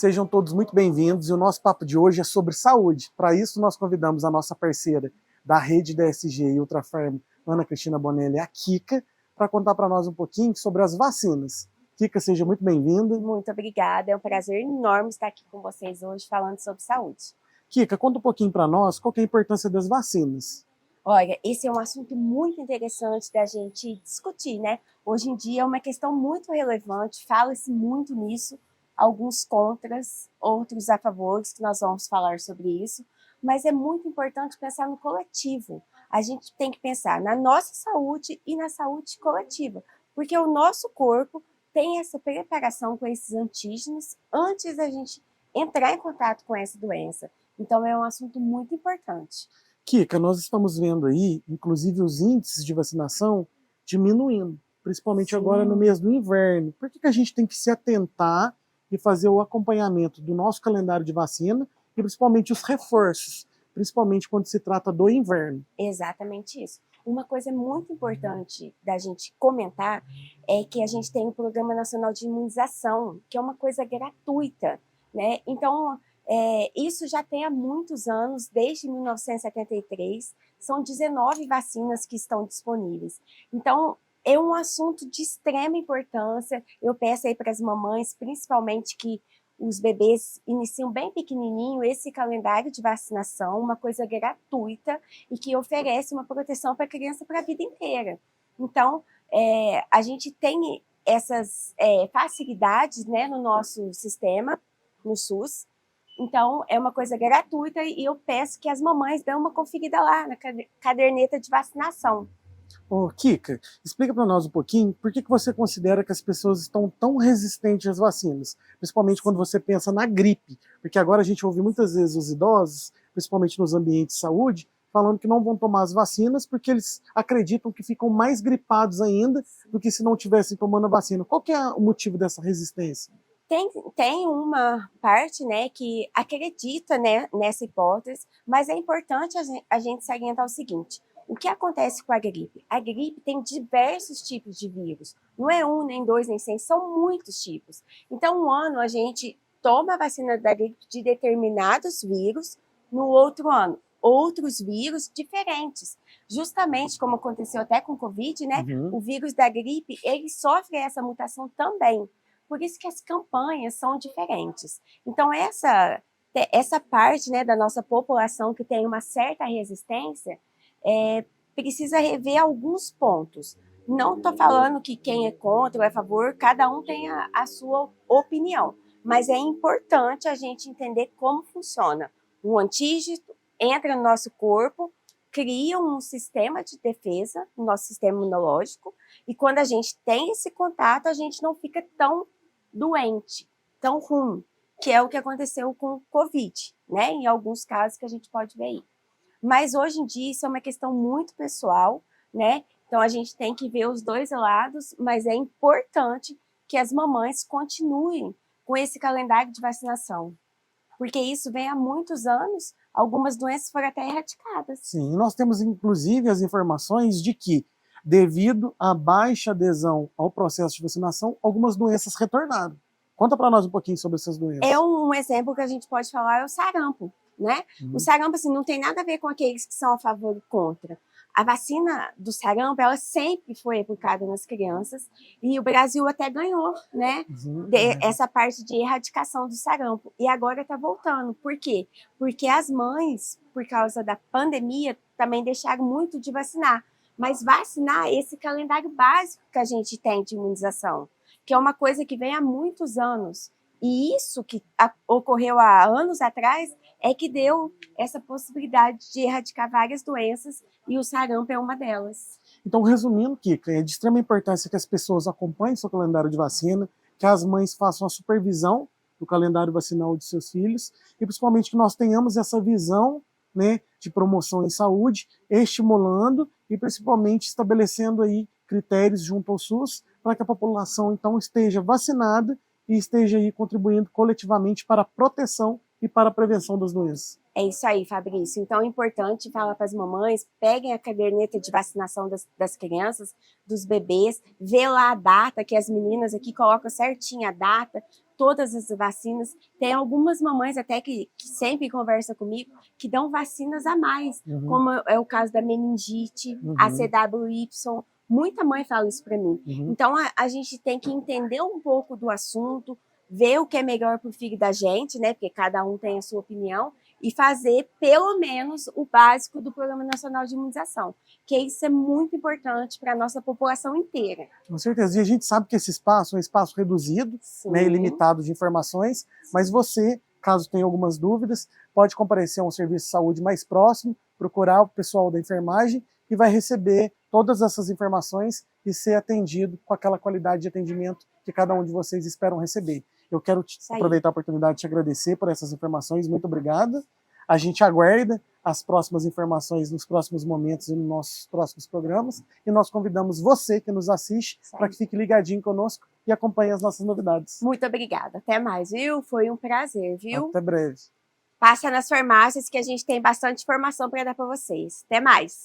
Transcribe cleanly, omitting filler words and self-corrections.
Sejam todos muito bem-vindos e o nosso papo de hoje é sobre saúde. Para isso, nós convidamos a nossa parceira da rede DSG e Ultrafarm, Ana Cristina Bonelli, a Kika, para contar para nós um pouquinho sobre as vacinas. Kika, seja muito bem-vinda. Muito obrigada, é um prazer enorme estar aqui com vocês hoje falando sobre saúde. Kika, conta um pouquinho para nós qual que é a importância das vacinas. Olha, esse é um assunto muito interessante da gente discutir, né? Hoje em dia é uma questão muito relevante, fala-se muito nisso, alguns contras, outros a favores, que nós vamos falar sobre isso, mas é muito importante pensar no coletivo. A gente tem que pensar na nossa saúde e na saúde coletiva, porque o nosso corpo tem essa preparação com esses antígenos antes da gente entrar em contato com essa doença. Então é um assunto muito importante. Kika, nós estamos vendo aí, inclusive, os índices de vacinação diminuindo, principalmente Sim. Agora no mês do inverno. Por que a gente tem que se atentar e fazer o acompanhamento do nosso calendário de vacina e principalmente os reforços, principalmente quando se trata do inverno? Exatamente isso. Uma coisa muito importante da gente comentar é que a gente tem o Programa Nacional de Imunização, que é uma coisa gratuita, né? Então, isso já tem há muitos anos, desde 1973, são 19 vacinas que estão disponíveis. Então, é um assunto de extrema importância. Eu peço aí para as mamães, principalmente que os bebês iniciam bem pequenininho esse calendário de vacinação, uma coisa gratuita e que oferece uma proteção para a criança para a vida inteira. Então, a gente tem essas facilidades, né, no nosso sistema, no SUS. Então, é uma coisa gratuita e eu peço que as mamães dêem uma conferida lá na caderneta de vacinação. Ô, Kika, explica para nós um pouquinho por que você considera que as pessoas estão tão resistentes às vacinas, principalmente quando você pensa na gripe, porque agora a gente ouve muitas vezes os idosos, principalmente nos ambientes de saúde, falando que não vão tomar as vacinas porque eles acreditam que ficam mais gripados ainda do que se não estivessem tomando a vacina. Qual que é o motivo dessa resistência? Tem uma parte, né, que acredita, né, nessa hipótese, mas é importante a gente salientar o seguinte: o que acontece com a gripe? A gripe tem diversos tipos de vírus, não é um, nem dois, nem 100, são muitos tipos. Então, um ano a gente toma a vacina da gripe de determinados vírus, no outro ano outros vírus diferentes. Justamente como aconteceu até com o Covid, né, o vírus da gripe, ele sofre essa mutação também. Por isso que as campanhas são diferentes. Então, essa parte, né, da nossa população que tem uma certa resistência, precisa rever alguns pontos. Não estou falando que quem é contra ou é a favor, cada um tem a sua opinião. Mas é importante a gente entender como funciona. O antígeno entra no nosso corpo, cria um sistema de defesa, no nosso sistema imunológico, e quando a gente tem esse contato, a gente não fica tão doente, tão ruim, que é o que aconteceu com o Covid, né? Em alguns casos que a gente pode ver aí. Mas hoje em dia isso é uma questão muito pessoal, né? Então a gente tem que ver os dois lados, mas é importante que as mamães continuem com esse calendário de vacinação, porque isso vem há muitos anos, algumas doenças foram até erradicadas. Sim, nós temos inclusive as informações de que, devido à baixa adesão ao processo de vacinação, algumas doenças retornaram. Conta para nós um pouquinho sobre essas doenças. Um exemplo que a gente pode falar é o sarampo, né? O sarampo, assim, não tem nada a ver com aqueles que são a favor e contra. A vacina do sarampo, ela sempre foi aplicada nas crianças e o Brasil até ganhou, né? Essa parte de erradicação do sarampo. E agora está voltando. Por quê? Porque as mães, por causa da pandemia, também deixaram muito de vacinar. Mas vacinar esse calendário básico que a gente tem de imunização, que é uma coisa que vem há muitos anos. E isso que ocorreu há anos atrás é que deu essa possibilidade de erradicar várias doenças e o sarampo é uma delas. Então, resumindo, Kika, é de extrema importância que as pessoas acompanhem seu calendário de vacina, que as mães façam a supervisão do calendário vacinal de seus filhos e principalmente que nós tenhamos essa visão, né, de promoção em saúde, estimulando e principalmente estabelecendo aí critérios junto ao SUS para que a população então esteja vacinada e esteja aí contribuindo coletivamente para a proteção e para a prevenção das doenças. É isso aí, Fabrício. Então é importante falar para as mamães, peguem a caderneta de vacinação das crianças, dos bebês, vê lá a data, que as meninas aqui colocam certinho a data, todas as vacinas. Tem algumas mamães até que sempre conversam comigo, que dão vacinas a mais, como é o caso da meningite, a CWY. Muita mãe fala isso para mim. Então a gente tem que entender um pouco do assunto, ver o que é melhor para o filho da gente, né? Porque cada um tem a sua opinião, e fazer pelo menos o básico do Programa Nacional de Imunização, que isso é muito importante para a nossa população inteira. Com certeza. E a gente sabe que esse espaço é um espaço reduzido, né, e limitado de informações, mas você, caso tenha algumas dúvidas, pode comparecer a um serviço de saúde mais próximo, procurar o pessoal da enfermagem e vai receber todas essas informações e ser atendido com aquela qualidade de atendimento que cada um de vocês esperam receber. Eu quero aproveitar a oportunidade de te agradecer por essas informações. Muito obrigada. A gente aguarda as próximas informações nos próximos momentos e nos nossos próximos programas. E nós convidamos você que nos assiste para que fique ligadinho conosco e acompanhe as nossas novidades. Muito obrigada. Até mais, viu? Foi um prazer, viu? Até breve. Passa nas farmácias que a gente tem bastante informação para dar para vocês. Até mais.